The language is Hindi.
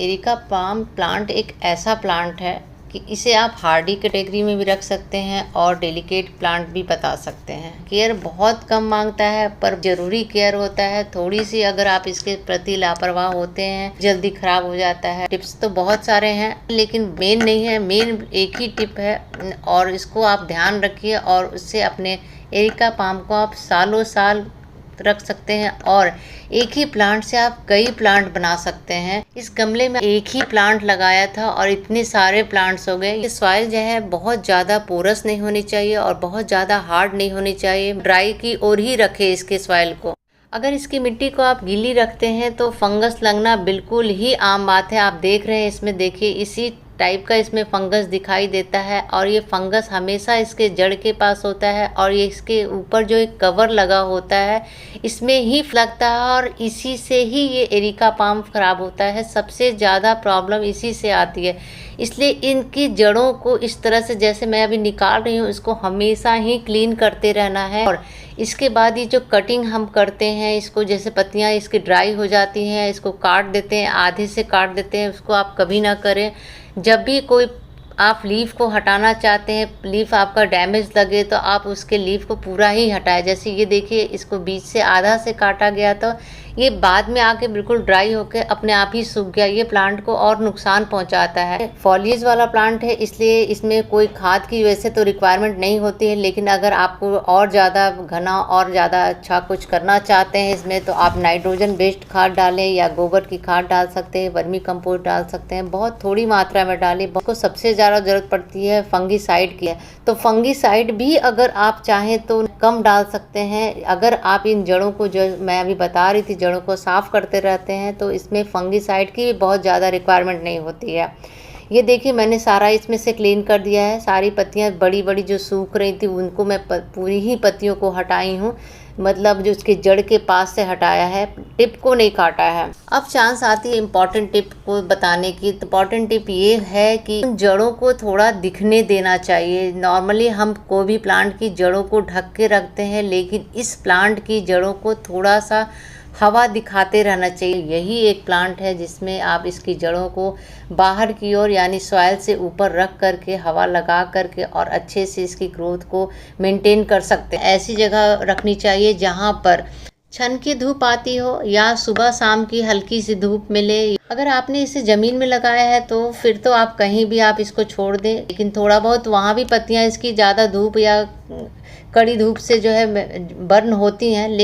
एरिका पाम प्लांट एक ऐसा प्लांट है कि इसे आप हार्डी कैटेगरी में भी रख सकते हैं और डेलिकेट प्लांट भी बता सकते हैं। केयर बहुत कम मांगता है पर ज़रूरी केयर होता है। थोड़ी सी अगर आप इसके प्रति लापरवाह होते हैं जल्दी ख़राब हो जाता है। टिप्स तो बहुत सारे हैं लेकिन मेन नहीं है, मेन एक ही टिप है और इसको आप ध्यान रखिए और उससे अपने एरिका पाम को आप सालों साल रख सकते हैं और एक ही प्लांट से आप कई प्लांट बना सकते हैं। इस गमले में एक ही प्लांट लगाया था और इतने सारे प्लांट्स हो गए। ये सॉइल जो है बहुत ज़्यादा पोरस नहीं होनी चाहिए और बहुत ज़्यादा हार्ड नहीं होनी चाहिए। ड्राई की ओर ही रखे इसके सॉइल को। अगर इसकी मिट्टी को आप गीली रखते हैं तो फंगस लगना बिल्कुल ही आम बात है। आप देख रहे हैं इसमें, देखिए इसी टाइप का इसमें फंगस दिखाई देता है और ये फंगस हमेशा इसके जड़ के पास होता है और ये इसके ऊपर जो एक कवर लगा होता है इसमें ही लगता है और इसी से ही ये एरिका पाम खराब होता है। सबसे ज़्यादा प्रॉब्लम इसी से आती है, इसलिए इनकी जड़ों को इस तरह से जैसे मैं अभी निकाल रही हूँ इसको हमेशा ही क्लीन करते रहना है। और इसके बाद ये जो कटिंग हम करते हैं इसको, जैसे पत्तियाँ इसकी ड्राई हो जाती हैं इसको काट देते हैं, आधे से काट देते हैं, उसको आप कभी ना करें। जब भी कोई आप लीफ को हटाना चाहते हैं, लीफ आपका डैमेज लगे तो आप उसके लीफ को पूरा ही हटाएं। जैसे ये देखिए इसको बीच से आधा से काटा गया तो ये बाद में आके बिल्कुल ड्राई होकर अपने आप ही सूख गया। ये प्लांट को और नुकसान पहुंचाता है। फॉलिएज वाला प्लांट है इसलिए इसमें कोई खाद की वैसे तो रिक्वायरमेंट नहीं होती है, लेकिन अगर आपको और ज़्यादा घना और ज़्यादा अच्छा कुछ करना चाहते हैं इसमें तो आप नाइट्रोजन बेस्ड खाद डालें या गोबर की खाद डाल सकते हैं, वर्मी कंपोस्ट डाल सकते हैं। बहुत थोड़ी मात्रा में डालें। को सबसे ज़्यादा ज़रूरत पड़ती है फंगीसाइड की है तो फंगीसाइड भी अगर आप चाहें तो कम डाल सकते हैं। अगर आप इन जड़ों को, जो मैं अभी बता रही थी, जड़ों को साफ़ करते रहते हैं तो इसमें फंगीसाइड की बहुत ज़्यादा रिक्वायरमेंट नहीं होती है। ये देखिए मैंने सारा इसमें से क्लीन कर दिया है। सारी पत्तियां बड़ी बड़ी जो सूख रही थी उनको मैं पूरी ही पत्तियों को हटाई हूँ, मतलब जो उसके जड़ के पास से हटाया है, टिप को नहीं काटा है। अब चांस आती है इम्पॉर्टेंट टिप को बताने की। इम्पॉर्टेंट टिप ये है कि जड़ों को थोड़ा दिखने देना चाहिए। नॉर्मली हम कोई भी प्लांट की जड़ों को ढक के रखते हैं लेकिन इस प्लांट की जड़ों को थोड़ा सा हवा दिखाते रहना चाहिए। यही एक प्लांट है जिसमें आप इसकी जड़ों को बाहर की ओर यानी सॉइल से ऊपर रख करके हवा लगा करके और अच्छे से इसकी ग्रोथ को मेंटेन कर सकते हैं। ऐसी जगह रखनी चाहिए जहां पर छन की धूप आती हो या सुबह शाम की हल्की सी धूप मिले। अगर आपने इसे ज़मीन में लगाया है तो फिर तो आप कहीं भी आप इसको छोड़ दें, लेकिन थोड़ा बहुत वहाँ भी पत्तियाँ इसकी ज़्यादा धूप या कड़ी धूप से जो है बर्न होती हैं।